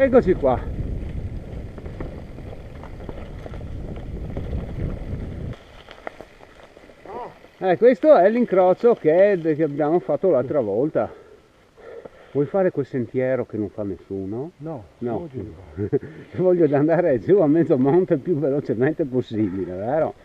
Eccoci qua. Questo è l'incrocio che abbiamo fatto l'altra volta. Vuoi fare quel sentiero che non fa nessuno? No, No. Voglio andare giù a mezzo monte il più velocemente possibile, vero?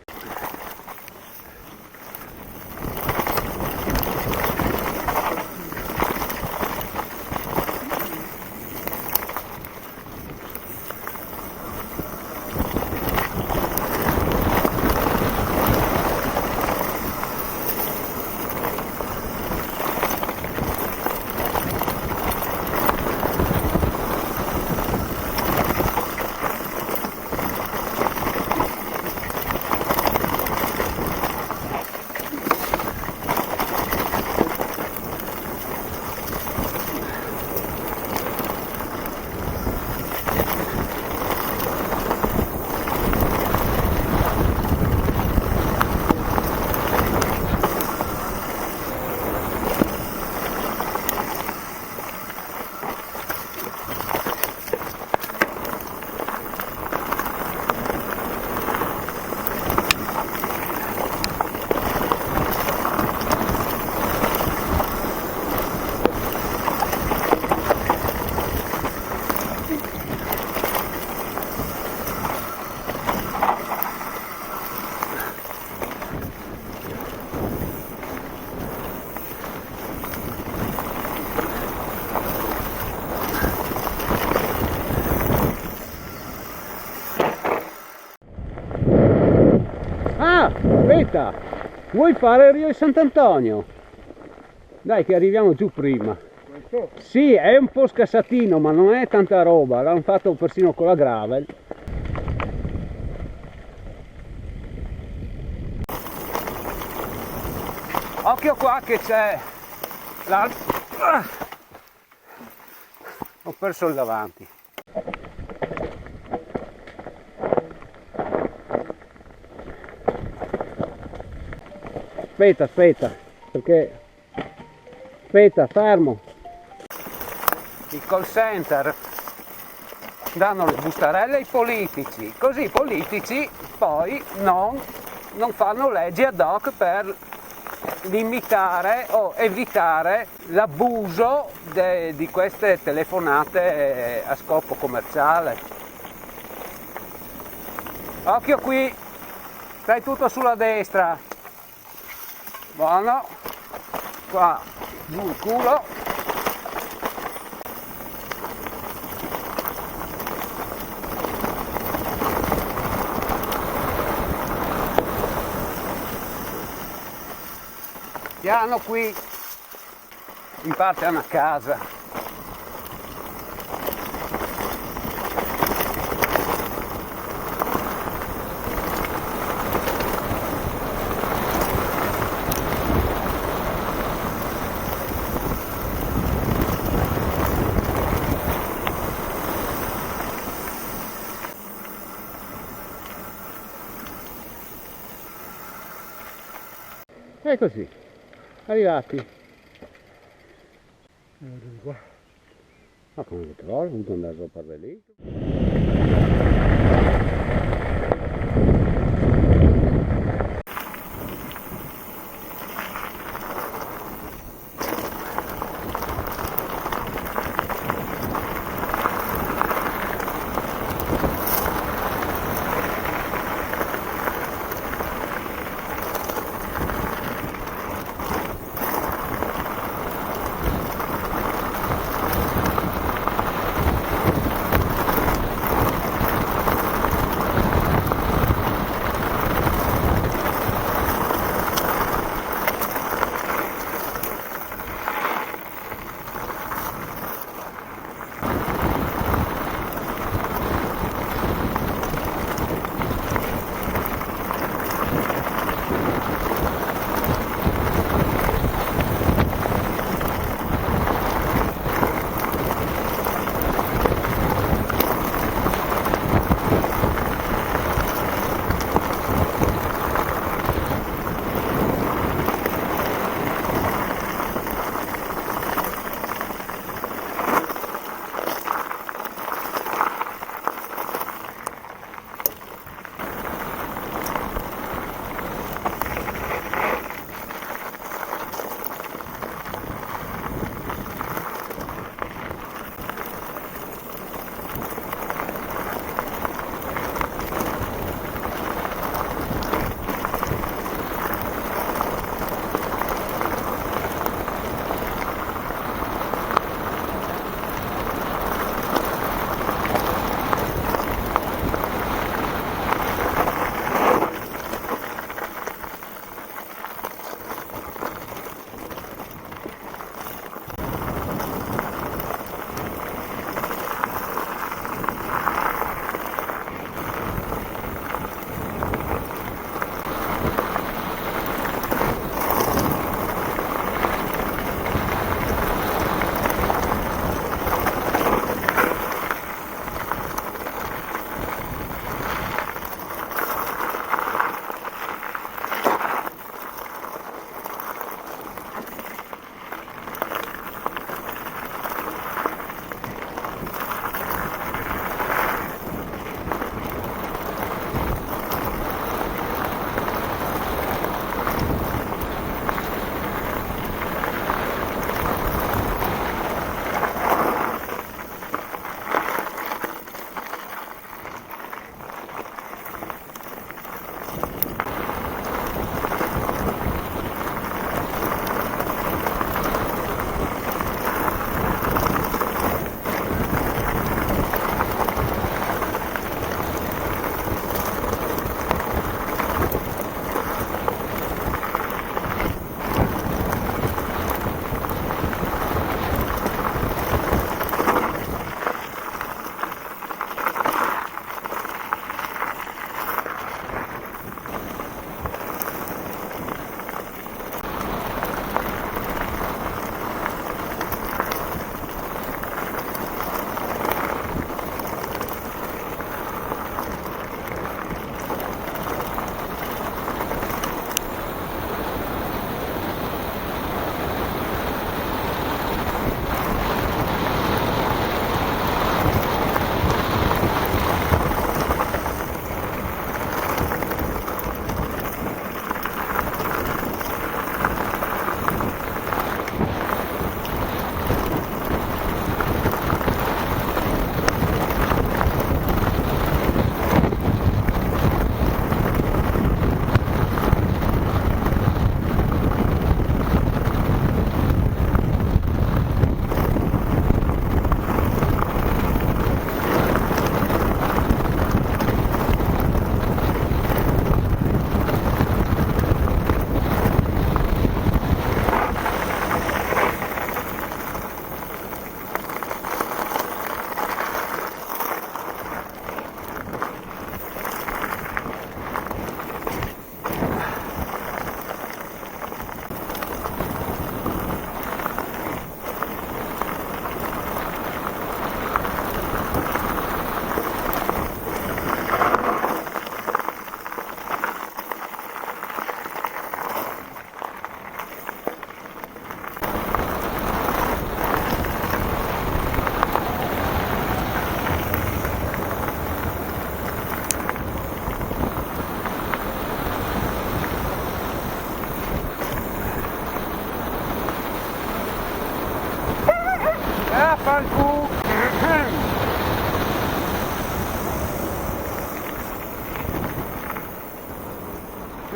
Aspetta, vuoi fare Rio di Sant'Antonio? Dai che arriviamo giù prima. Questo? Sì, è un po' scassatino, ma non è tanta roba, l'hanno fatto persino con la gravel. Occhio qua che c'è ho perso il davanti. Aspetta, perché... Aspetta, fermo. Il call center danno le bustarelle ai politici, così i politici poi non fanno leggi ad hoc per limitare o evitare l'abuso di queste telefonate a scopo commerciale. Occhio qui, stai tutto sulla destra. Buono, qua giù il culo. Piano qui, in parte è una casa. E così, arrivati. Arrivi qua. Ma come lo trovo? Ho dovuto andare sopra da lì.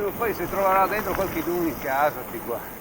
prima o poi si troverà dentro qualche duno in casa di qua.